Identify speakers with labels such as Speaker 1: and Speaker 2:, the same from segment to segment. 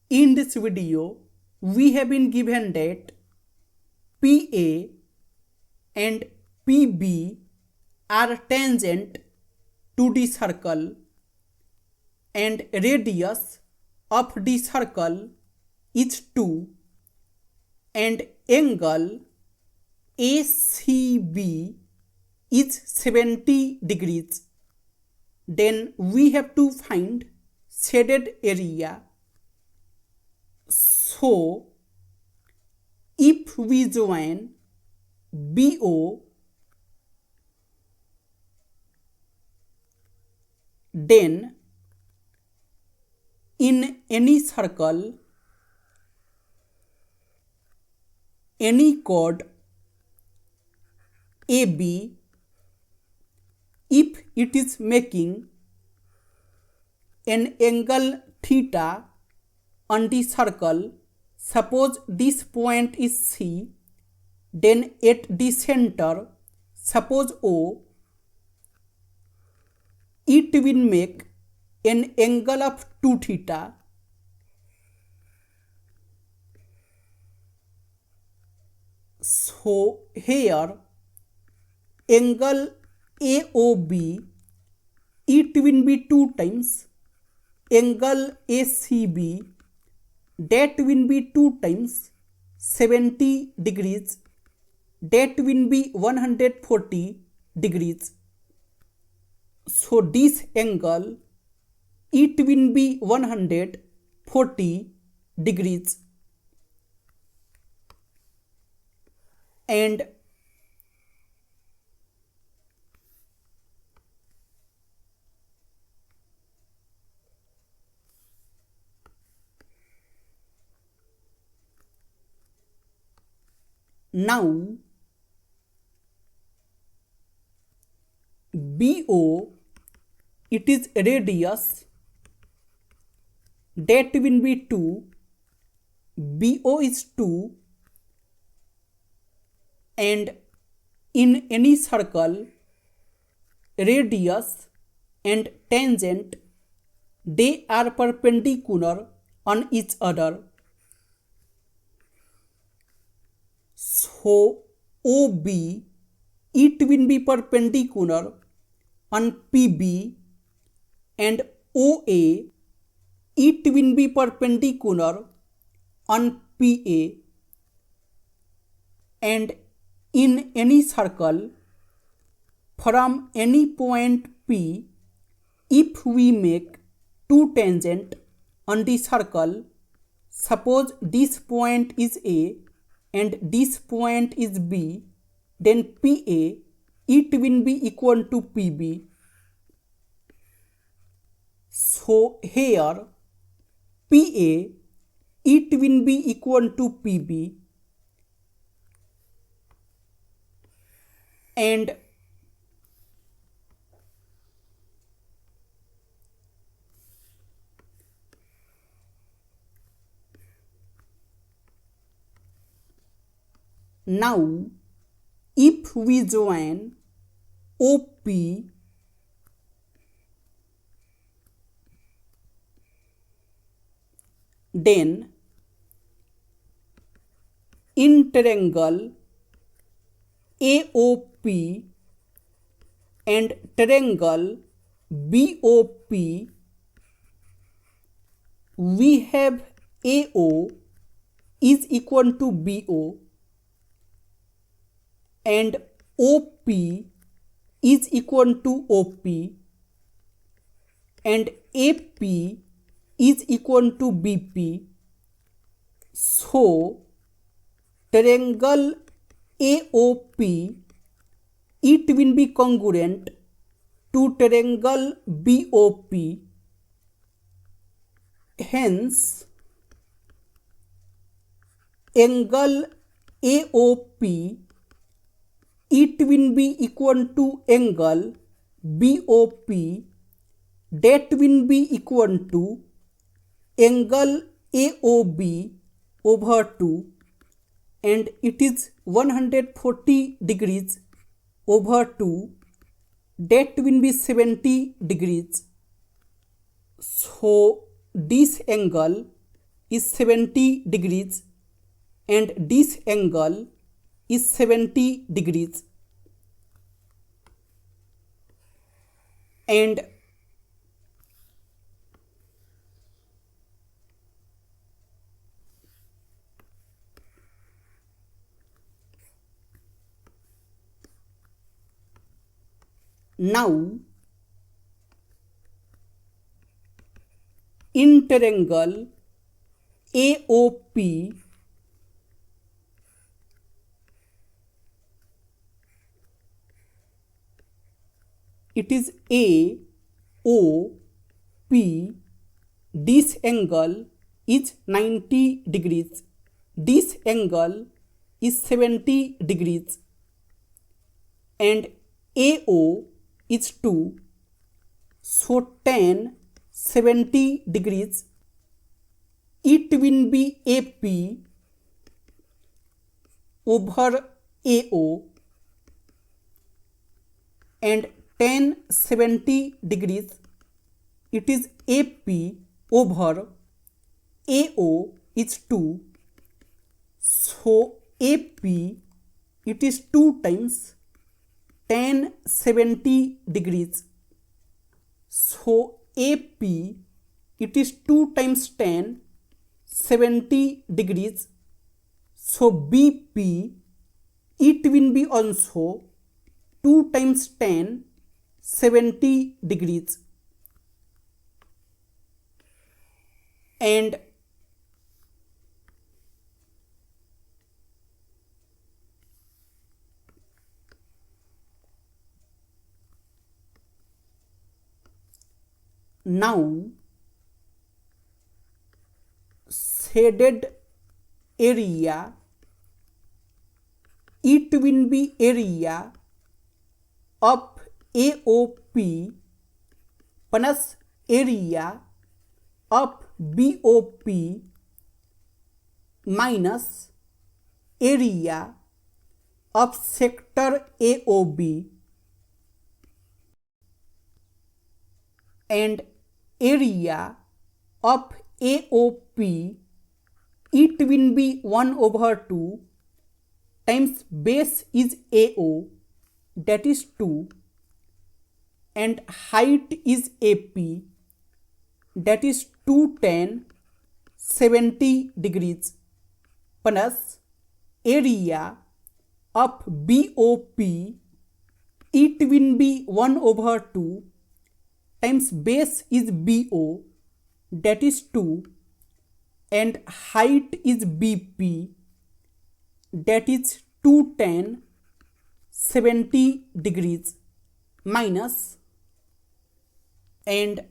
Speaker 1: In this video, we have been given that PA and PB are tangent to the circle and radius of the circle is 2 and angle ACB is 70 degrees. Then we have to find shaded area. So, if we join BO, then in any circle, any chord AB, if it is making an angle theta on the circle, suppose this point is C, then at the center, suppose O, it will make an angle of 2 theta. So here angle AOB, it will be 2 times angle ACB, that will be 2 times 70 degrees, that will be 140 degrees. So this angle, it will be 140 degrees. And now BO, it is radius, that will be 2, BO is 2, and in any circle, radius and tangent, they are perpendicular on each other. So OB, it will be perpendicular on PB, and OA, it will be perpendicular on PA. And in any circle, from any point P, if we make 2 tangent on the circle, suppose this point is A and this point is B, then PA, it will be equal to PB. So here PA, it will be equal to PB, and now if we join OP then in triangle AOP and triangle BOP, we have AO is equal to BO and OP is equal to OP and AP is equal to BP. So triangle AOP, it will be congruent to triangle BOP. Hence, angle AOP, it will be equal to angle BOP, that will be equal to angle AOB over 2, and it is 140 degrees over 2, that will be 70 degrees. So this angle is 70 degrees and this angle is 70 degrees. And now in triangle AOP, it is AOP, this angle is 90 degrees, this angle is 70 degrees, and AO is 2, so tan 70 degrees, it will be AP over AO, and tan 70 degrees, it is AP over AO is 2, so AP it is 2 times tan 70 degrees, so AP it is 2 times tan 70 degrees, so BP it will be also 2 times tan 70 degrees. And now shaded area, it will be area of AOP plus area of BOP minus area of sector AOB, and area of AOP it will be 1 over 2 times base is AO, that is 2, and height is AP, that is 2 tan 70 degrees, plus area of BOP it will be 1 over 2 times base is BO, that is 2, and height is BP, that is 2 tan 70 degrees, minus, and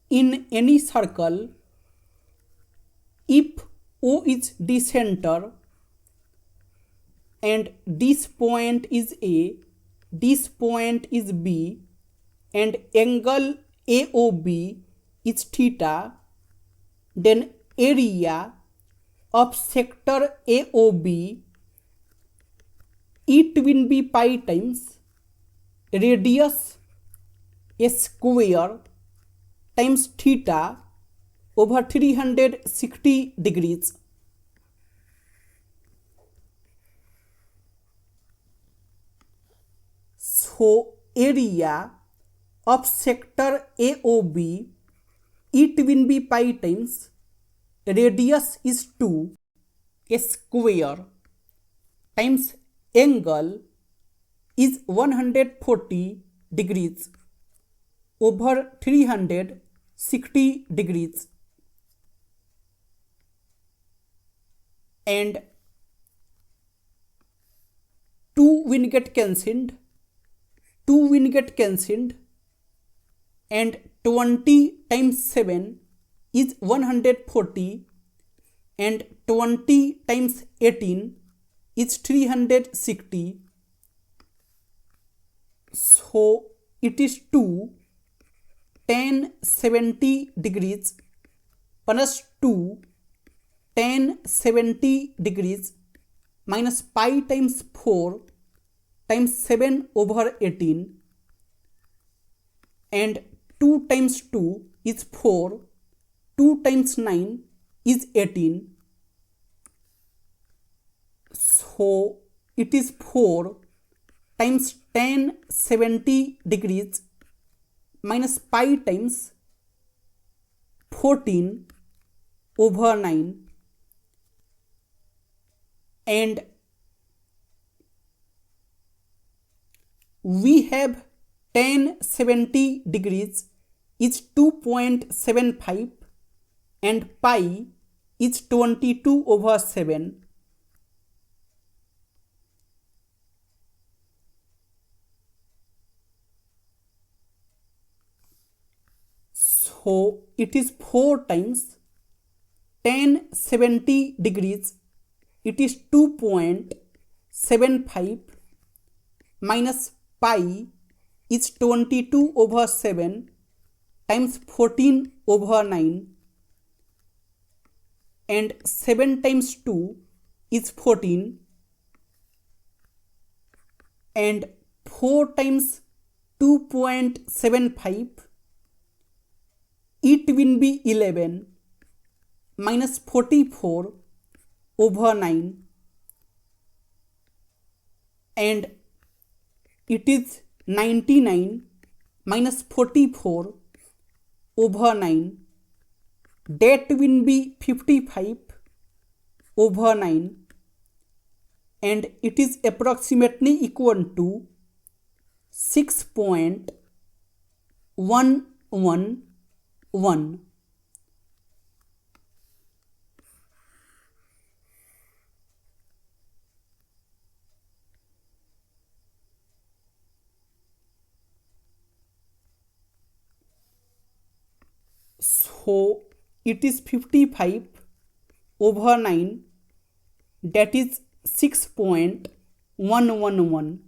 Speaker 1: in any circle, if O is the center and this point is A, this point is B, and angle AOB is theta, then area of sector AOB it will be pi times radius square times theta over 360 degrees. So area of sector AOB it will be pi times radius is 2 square times angle is 140 degrees over 360 degrees, and 2 will get cancelled, 2 will get cancelled, and 20 times 7 is 140, and 20 times 18 is 360, so it is 2 tan 70 degrees plus 2 tan 70 degrees minus pi times 4 times 7 over 18, and 2 times 2 is 4 2 times 9 is 18. So it is 4 times tan 70 degrees minus pi times 14 over 9, and we have tan 70 degrees is 2.75 and pi is 22 over 7. So it is 4 times tan 70 degrees, it is 2.75 minus pi is 22 over 7 times 14 over 9, and 7 times 2 is 14, and 4 times 2.75, it will be 11 minus 44 over 9, and it is 99 minus 44 over 9, that will be 55 over 9, and it is approximately equal to 6.111. So it is 55 over 9, that is 6.111.